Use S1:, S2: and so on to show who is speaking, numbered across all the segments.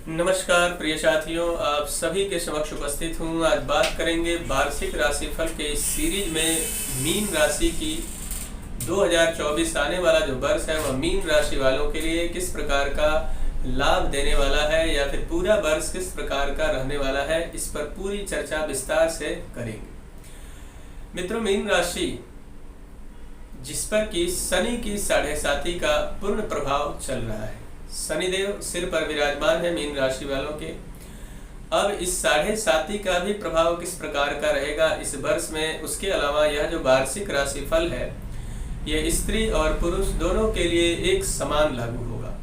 S1: नमस्कार प्रिय साथियों, आप सभी के समक्ष उपस्थित हूँ। आज बात करेंगे वार्षिक राशिफल के इस सीरीज में मीन राशि की 2024 आने वाला जो वर्ष है वह मीन राशि वालों के लिए किस प्रकार का लाभ देने वाला है या फिर पूरा वर्ष किस प्रकार का रहने वाला है, इस पर पूरी चर्चा विस्तार से करेंगे। मित्रों, मीन राशि जिस पर कि शनि की 7.5 का पूर्ण प्रभाव चल रहा है। शनिदेव सिर पर विराजमान है मीन राशि वालों के। अब इस 7.5 का भी प्रभाव किस प्रकार का रहेगा इस वर्ष में, उसके अलावा यह जो वार्षिक राशिफल है यह स्त्री और पुरुष दोनों के लिए एक समान लागू होगा।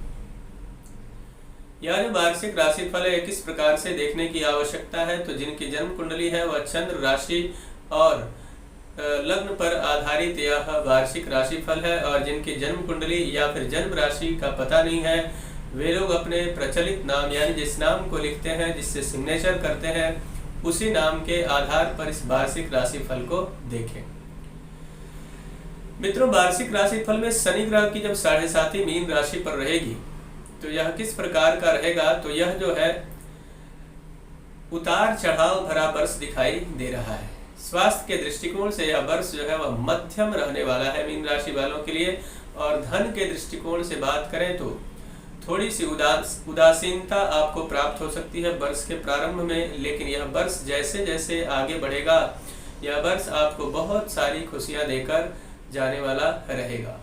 S1: यह जो वार्षिक राशिफल है किस प्रकार से देखने की आवश्यकता है, तो जिनकी जन्म कुंडली है वह चंद्र राशि और लग्न पर आधारित यह वार्षिक राशिफल है, और जिनकी जन्म कुंडली या फिर जन्म राशि का पता नहीं है वे लोग अपने प्रचलित नाम यानी जिस नाम को लिखते हैं, जिससे सिग्नेचर करते हैं, उसी नाम के आधार पर इस वार्षिक राशिफल को देखें। मित्रों, वार्षिक राशिफल में शनि ग्रह की जब 7.5 मीन राशि पर रहेगी तो यह किस प्रकार का रहेगा, तो यह जो है उतार चढ़ाव भरा वर्ष दिखाई दे रहा है। स्वास्थ्य के दृष्टिकोण से यह वर्ष जो है वह मध्यम रहने वाला है मीन राशि वालों के लिए। और धन के दृष्टिकोण से बात करें तो थोड़ी सी उदासीनता आपको प्राप्त हो सकती है वर्ष के प्रारंभ में, लेकिन यह वर्ष जैसे जैसे आगे बढ़ेगा यह वर्ष आपको बहुत सारी खुशियां देकर जाने वाला रहेगा।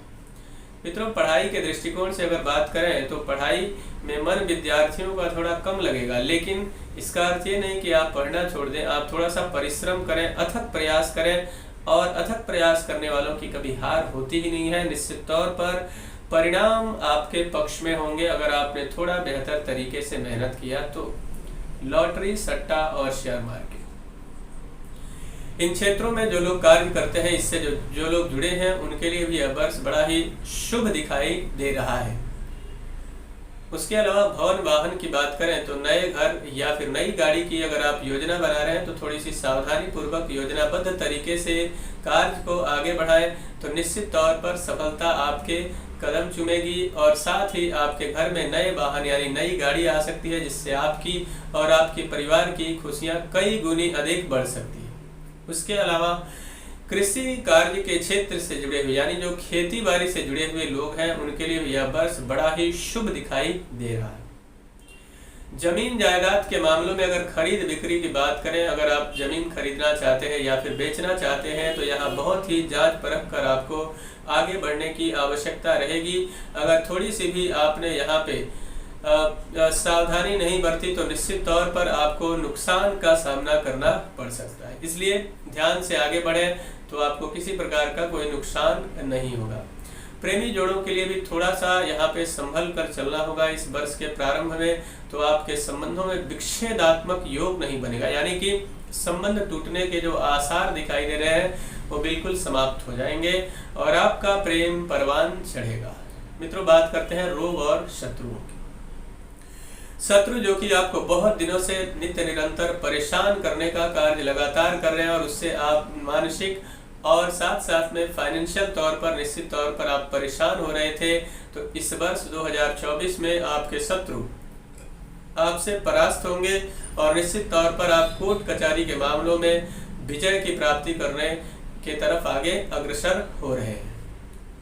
S1: मित्रों, पढ़ाई के दृष्टिकोण से अगर बात करें तो पढ़ाई में मन विद्यार्थियों का थोड़ा कम लगेगा, लेकिन इसका अर्थ ये नहीं कि आप पढ़ना छोड़ दें। आप थोड़ा सा परिश्रम करें, अथक प्रयास करें, और अथक प्रयास करने वालों की कभी हार होती ही नहीं है। निश्चित तौर पर परिणाम आपके पक्ष में होंगे अगर आपने थोड़ा बेहतर तरीके से मेहनत किया तो। लॉटरी, सट्टा और शेयर मार्केट, इन क्षेत्रों में जो लोग कार्य करते हैं, इससे जो लोग जुड़े हैं उनके लिए भी यह वर्ष बड़ा ही शुभ दिखाई दे रहा है। उसके अलावा भवन वाहन की बात करें तो नए घर या फिर नई गाड़ी की अगर आप योजना बना रहे हैं तो थोड़ी सी सावधानी पूर्वक योजनाबद्ध तरीके से कार्य को आगे बढ़ाएं, तो निश्चित तौर पर सफलता आपके कदम चूमेगी। और साथ ही आपके घर में नए वाहन यानी नई गाड़ी आ सकती है, जिससे आपकी और आपके परिवार की खुशियां कई गुनी अधिक बढ़ सकती है। उसके अलावा कृषि कार्य के क्षेत्र से जुड़े हुए यानी जो खेती बाड़ी से जुड़े हुए लोग हैं उनके लिए यह वर्ष बड़ा ही शुभ दिखाई दे रहा है। जमीन जायदाद के मामलों में अगर खरीद बिक्री की बात करें, अगर आप जमीन खरीदना चाहते हैं या फिर बेचना चाहते हैं तो यहाँ बहुत ही जांच परख कर आपको आगे बढ़ने की आवश्यकता रहेगी। अगर थोड़ी सी भी आपने यहाँ पे सावधानी नहीं बरती तो निश्चित तौर पर आपको नुकसान का सामना करना पड़ सकता है। इसलिए ध्यान से आगे बढ़ें तो आपको किसी प्रकार का कोई नुकसान नहीं होगा। प्रेमी जोड़ों के लिए भी थोड़ा सा यहाँ पे संभल कर चलना होगा इस वर्ष के प्रारंभ में, तो आपके संबंधों में विच्छेदात्मक योग नहीं बनेगा, यानी कि संबंध टूटने के जो आसार दिखाई दे रहे हैं वो बिल्कुल समाप्त हो जाएंगे और आपका प्रेम परवान चढ़ेगा। मित्रों, बात करते हैं रोग और शत्रुओं की। शत्रु जो कि आपको बहुत दिनों से नित्य निरंतर परेशान करने का कार्य लगातार कर रहे हैं और उससे आप मानसिक और साथ साथ में फाइनेंशियल तौर पर निश्चित तौर पर आप परेशान हो रहे थे, तो इस वर्ष 2024 में आपके शत्रु आपसे परास्त होंगे और निश्चित तौर पर आप कोर्ट कचहरी के मामलों में विजय की प्राप्ति करने के तरफ आगे अग्रसर हो रहे हैं।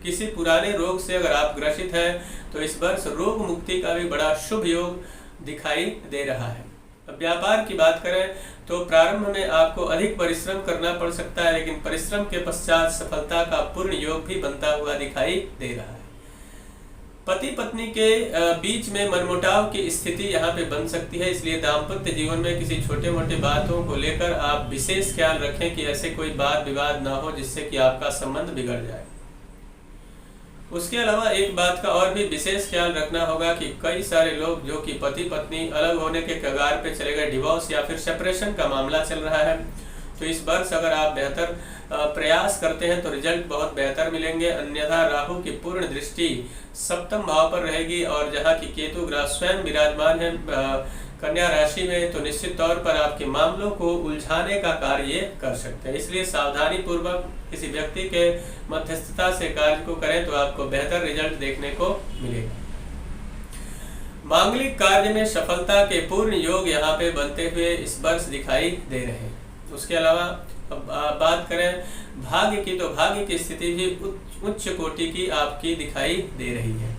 S1: किसी पुराने रोग से अगर आप ग्रसित हैं तो इस वर्ष रोग मुक्ति का भी बड़ा शुभ योग दिखाई दे रहा है। अब व्यापार की बात करें तो प्रारंभ में आपको अधिक परिश्रम करना पड़ सकता है, लेकिन परिश्रम के पश्चात सफलता का पूर्ण योग भी बनता हुआ दिखाई दे रहा है। पति पत्नी के बीच में मनमुटाव की स्थिति यहाँ पे बन सकती है, इसलिए दाम्पत्य जीवन में किसी छोटे मोटे बातों को लेकर आप विशेष ख्याल रखें कि ऐसे कोई वाद विवाद ना हो जिससे कि आपका संबंध बिगड़ जाए। उसके अलावा एक बात का और भी विशेष ख्याल रखना होगा कि कई सारे लोग जो कि पति पत्नी अलग होने के कगार पे चले गए, डिवोर्स या फिर सेपरेशन का मामला चल रहा है, तो इस वर्ष अगर आप बेहतर प्रयास करते हैं तो रिजल्ट बहुत बेहतर मिलेंगे। अन्यथा राहु की पूर्ण दृष्टि सप्तम भाव पर रहेगी और जहाँ की केतु ग्रह स्वयं विराजमान है कन्या राशि में, तो निश्चित तौर पर आपके मामलों को उलझाने का कार्य कर सकते हैं। इसलिए सावधानी पूर्वक किसी व्यक्ति के मध्यस्थता से कार्य को करें तो आपको बेहतर रिजल्ट देखने को मिलेगा। मांगलिक कार्य में सफलता के पूर्ण योग यहाँ पे बनते हुए इस वर्ष दिखाई दे रहे हैं। उसके अलावा अब बात करें भाग्य की, तो भाग्य की स्थिति भी उच्च कोटि की आपकी दिखाई दे रही है।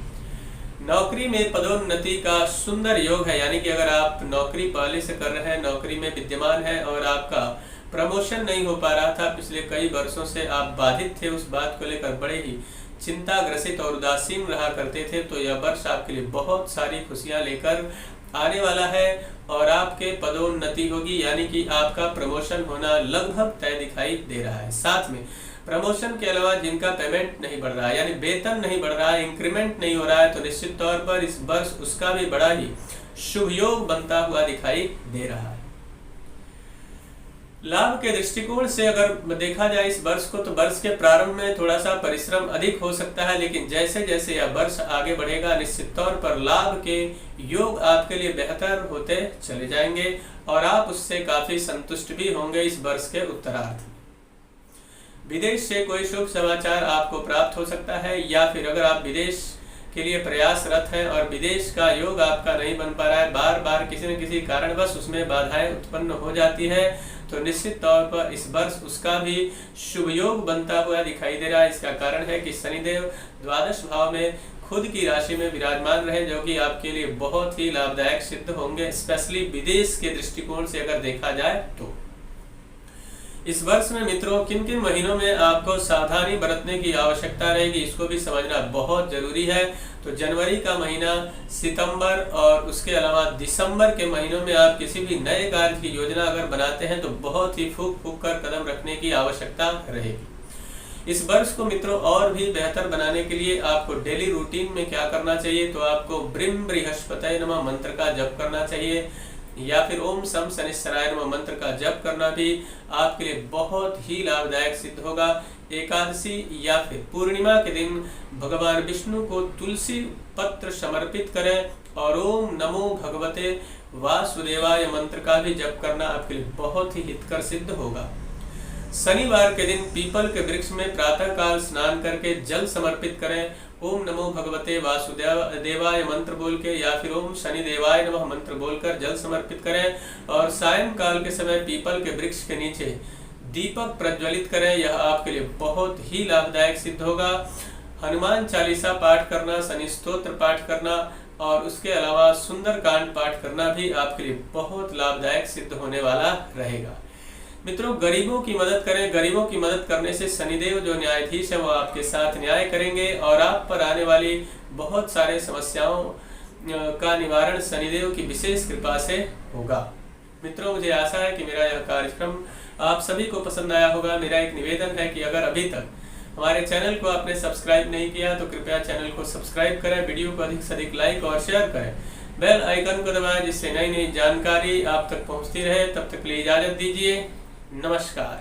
S1: नौकरी में पदोन्नति का सुंदर योग है, यानी कि अगर आप नौकरी पहले से कर रहे हैं, नौकरी में विद्यमान है और आपका प्रमोशन नहीं हो पा रहा था, पिछले कई वर्षों से आप बाधित थे, उस बात को लेकर बड़े ही चिंताग्रसित और उदासीन रहा करते थे, तो यह वर्ष आपके लिए बहुत सारी खुशियां लेकर आने वाला है और आपके पदोन्नति होगी, यानी कि आपका प्रमोशन होना लगभग तय दिखाई दे रहा है। साथ में प्रमोशन के अलावा जिनका पेमेंट नहीं बढ़ रहा है, यानी वेतन नहीं बढ़ रहा है, इंक्रीमेंट नहीं हो रहा है, तो निश्चित तौर पर इस वर्ष उसका भी बड़ा ही शुभ योग बनता हुआ दिखाई दे रहा है। लाभ के दृष्टिकोण से अगर देखा जाए इस वर्ष को, तो वर्ष के प्रारंभ में थोड़ा सा परिश्रम अधिक हो सकता है, लेकिन जैसे जैसे यह वर्ष आगे बढ़ेगा निश्चित तौर पर लाभ के योग आपके लिए बेहतर होते चले जाएंगे और आप उससे काफी संतुष्ट भी होंगे इस वर्ष के उत्तरार्ध। विदेश से कोई शुभ समाचार आपको प्राप्त हो सकता है, या फिर अगर आप विदेश के लिए प्रयासरत हैं और विदेश का योग आपका नहीं बन पा रहा है, बार बार किसी न किसी कारणवश उसमें बाधाएं उत्पन्न हो जाती है, तो निश्चित तौर पर इस वर्ष उसका भी शुभ योग बनता हुआ दिखाई दे रहा है। इसका कारण है कि शनिदेव द्वादश भाव में खुद की राशि में विराजमान रहे, जो कि आपके लिए बहुत ही लाभदायक सिद्ध होंगे, स्पेशली विदेश के दृष्टिकोण से अगर देखा जाए तो। इस वर्ष में मित्रों किन किन महीनों में आपको सावधानी बरतने की आवश्यकता रहेगी, इसको भी समझना बहुत जरूरी है। तो जनवरी का महीना, सितंबर और उसके अलावा दिसंबर के महीनों में आप किसी भी नए कार्य की योजना अगर बनाते हैं तो बहुत ही फूक फूक कर कदम रखने की आवश्यकता रहेगी। इस वर्ष को मित्रों और भी बेहतर बनाने के लिए आपको डेली रूटीन में क्या करना चाहिए, तो आपको ब्रीम बृहस्पतये नमः मंत्र का जप करना चाहिए, या फिर ओम सम शनिश्चराय नमः मंत्र का जप करना भी आपके लिए बहुत ही लाभदायक सिद्ध होगा। एकादशी या फिर पूर्णिमा के दिन भगवान विष्णु को तुलसी पत्र समर्पित करें और ओम नमो भगवते वासुदेवाय मंत्र का भी जप करना आपके लिए बहुत ही हितकर सिद्ध होगा। शनिवार के दिन पीपल के वृक्ष में प्रातः काल स्नान करके जल समर्पित करें, ओम नमो भगवते वासुदेवाय मंत्र बोल के या फिर ओम शनि देवाय नमः मंत्र बोलकर जल समर्पित करें और सायंकाल के समय पीपल के वृक्ष के नीचे दीपक प्रज्वलित करें। यह आपके लिए बहुत ही लाभदायक सिद्ध होगा। हनुमान चालीसा पाठ करना, शनि स्तोत्र पाठ करना और उसके अलावा सुंदरकांड पाठ करना भी आपके लिए बहुत लाभदायक सिद्ध होने वाला रहेगा। मित्रों गरीबों की मदद करें, गरीबों की मदद करने से शनिदेव जो न्यायाधीश है वो आपके साथ न्याय करेंगे और आप पर आने वाली बहुत सारे समस्याओं का निवारण शनिदेव की विशेष कृपा से होगा। मित्रों मुझे आशा है कि मेरा यह कार्यक्रम आप सभी को पसंद आया होगा। मेरा एक निवेदन है कि अगर अभी तक हमारे चैनल को आपने सब्सक्राइब नहीं किया तो कृपया चैनल को सब्सक्राइब करें, वीडियो को अधिक से अधिक लाइक और शेयर करें, बेल आइकन को दबाएं जिससे नई नई जानकारी आप तक पहुंचती रहे। तब तक के लिए इजाजत दीजिए। नमस्कार।